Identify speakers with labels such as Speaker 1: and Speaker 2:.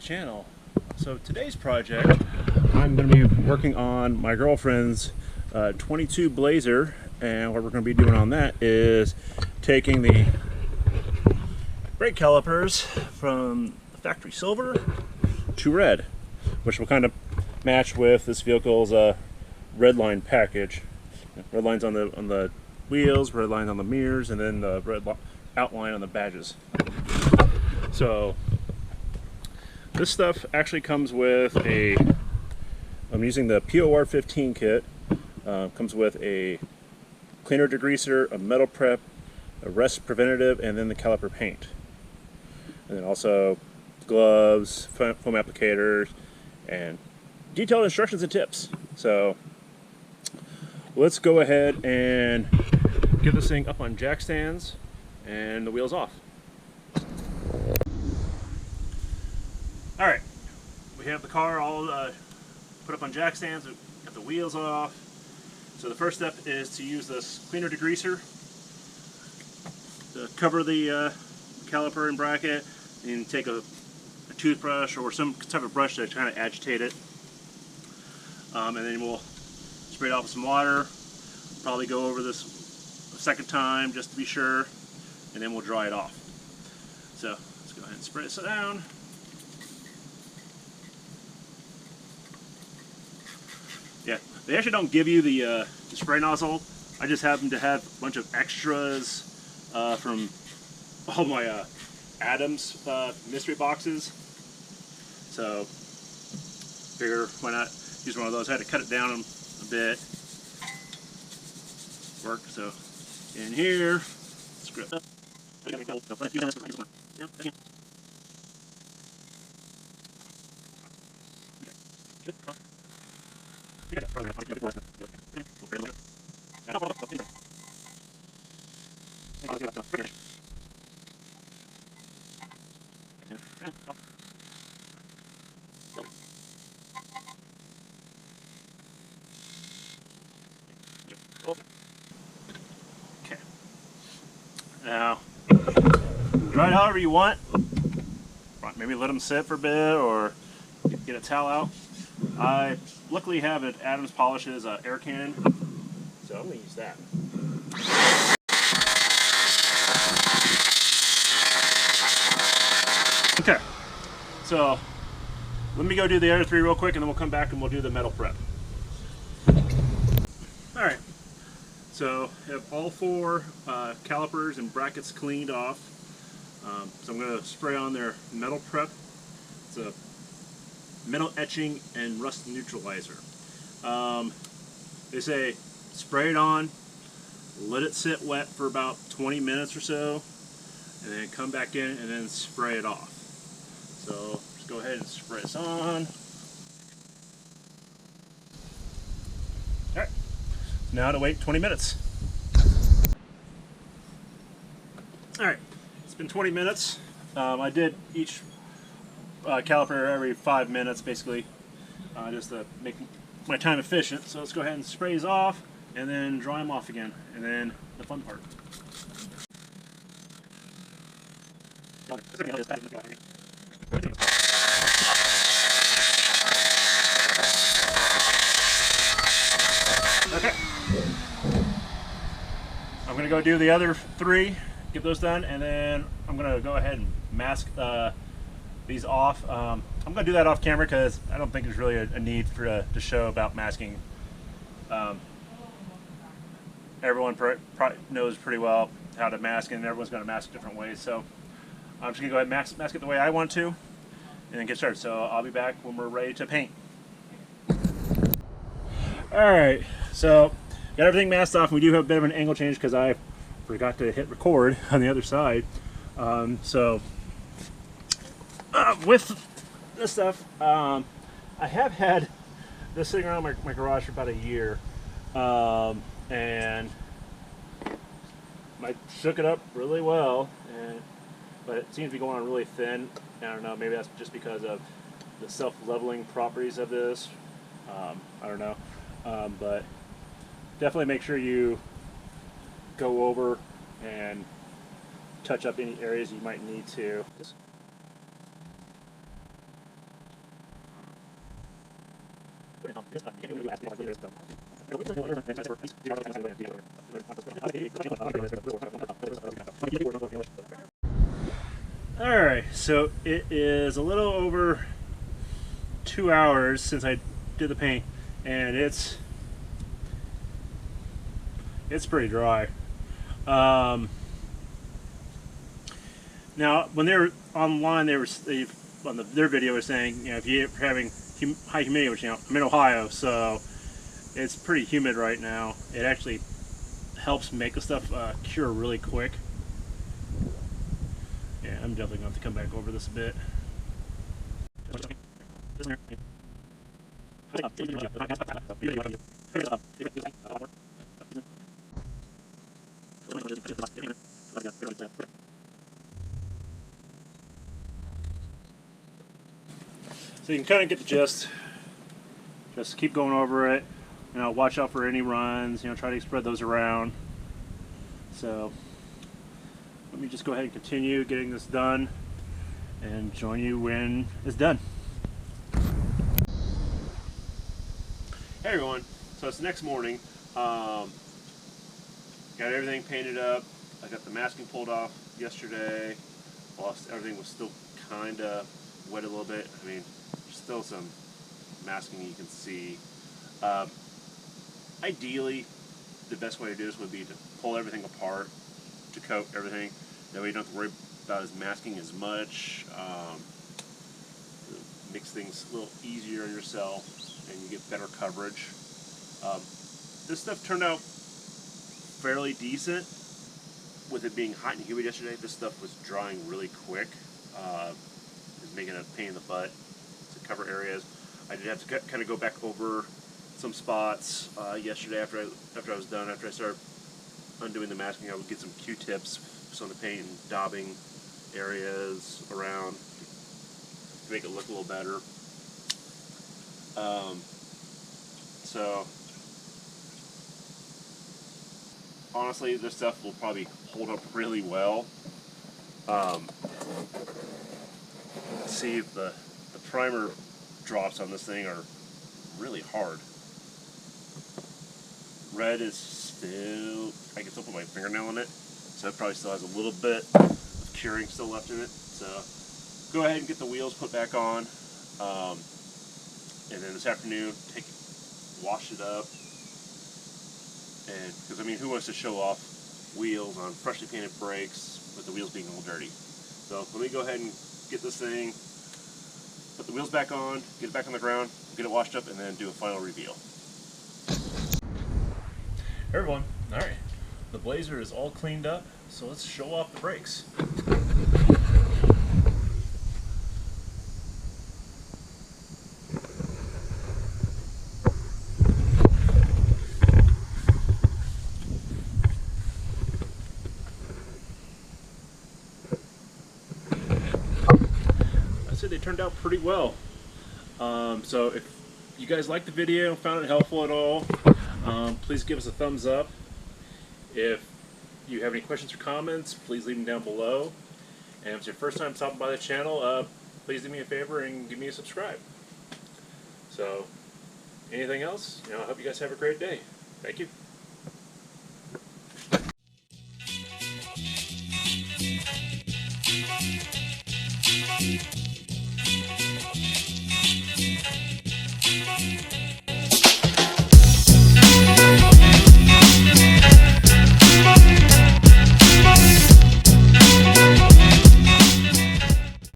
Speaker 1: channel. So today's project, I'm going to be working on my girlfriend's 22 Blazer, and what we're going to be doing on that is taking the brake calipers from the factory silver to red, which will kind of match with this vehicle's red line package. Red lines on the wheels, red lines on the mirrors, and then the red outline on the badges. So this stuff actually comes with I'm using the POR-15 kit. Comes with a cleaner degreaser, a metal prep, a rust preventative, and then the caliper paint. And then also gloves, foam applicators, and detailed instructions and tips. So let's go ahead and get this thing up on jack stands and the wheels off. Alright, we have the car all put up on jack stands, we've got the wheels off. So the first step is to use this cleaner degreaser to cover the caliper and bracket, and take a toothbrush or some type of brush to kind of agitate it. And then we'll spray it off with some water, probably go over this a second time just to be sure, and then we'll dry it off. So let's go ahead and spray this down. Yeah, they actually don't give you the spray nozzle. I just happen to have a bunch of extras from all my Adams mystery boxes. So figure why not use one of those. I had to cut it down a bit. Work. So in here, screw it up. Okay. Now, dry it however you want. Maybe let them sit for a bit, or get a towel out. I luckily have an Adams Polishes air cannon, so I'm going to use that. Okay, so let me go do the other three real quick, and then we'll come back and we'll do the metal prep. Alright, so I have all four calipers and brackets cleaned off. So I'm going to spray on their metal prep. It's a metal etching and rust neutralizer. They say spray it on, let it sit wet for about 20 minutes or so, and then come back in and then spray it off. So just go ahead and spray this on. Alright, now to wait 20 minutes. Alright, it's been 20 minutes. I did each caliper every 5 minutes basically, just to make my time efficient. So let's go ahead and spray these off and then dry them off again, and then the fun part. Okay, I'm gonna go do the other three, get those done, and then I'm gonna go ahead and mask these off. I'm going to do that off camera because I don't think there's really a need for to show about masking. Everyone knows pretty well how to mask, and everyone's going to mask different ways. So I'm just going to go ahead and mask it the way I want to, and then get started. So I'll be back when we're ready to paint. Alright, so got everything masked off. We do have a bit of an angle change because I forgot to hit record on the other side. With this stuff, I have had this sitting around my garage for about a year, and I shook it up really well, but it seems to be going on really thin. I don't know, maybe that's just because of the self-leveling properties of this. I don't know, but definitely make sure you go over and touch up any areas you might need to. Alright, so it is a little over 2 hours since I did the paint, and it's pretty dry. Now, when they were online, their video was saying, you know, if you're having high humidity, which, you know, I'm in Ohio, so it's pretty humid right now. It actually helps make the stuff cure really quick. Yeah, I'm definitely going to have to come back over this a bit. So you can kind of get the gist. Just keep going over it. You know, watch out for any runs. You know, try to spread those around. So let me just go ahead and continue getting this done, and join you when it's done. Hey everyone. So it's the next morning. Got everything painted up. I got the masking pulled off yesterday. Whilst everything was still kind of wet a little bit. I mean, there's still some masking you can see. Ideally, the best way to do this would be to pull everything apart to coat everything. That way you don't have to worry about masking as much. Makes things a little easier on yourself, and you get better coverage. This stuff turned out fairly decent. With it being hot and humid yesterday, this stuff was drying really quick. It was making a pain in the butt to cover areas. I did have to kind of go back over some spots yesterday after I was done. After I started undoing the masking, I would get some Q-tips, some of the paint and daubing areas around to make it look a little better. So honestly, this stuff will probably hold up really well. See, the primer drops on this thing are really hard. Red is still, I can still put my fingernail in it, so it probably still has a little bit of curing still left in it. So go ahead and get the wheels put back on, and then this afternoon wash it up. And because I mean, who wants to show off wheels on freshly painted brakes with the wheels being a little dirty? So let me go ahead and get this thing, put the wheels back on, get it back on the ground, get it washed up, and then do a final reveal. Hey everyone, alright, the Blazer is all cleaned up, so let's show off the brakes. They turned out pretty well. So if you guys liked the video, found it helpful at all, please give us a thumbs up. If you have any questions or comments, please leave them down below. And if it's your first time stopping by the channel, please do me a favor and give me a subscribe. So anything else, I hope you guys have a great day. Thank you.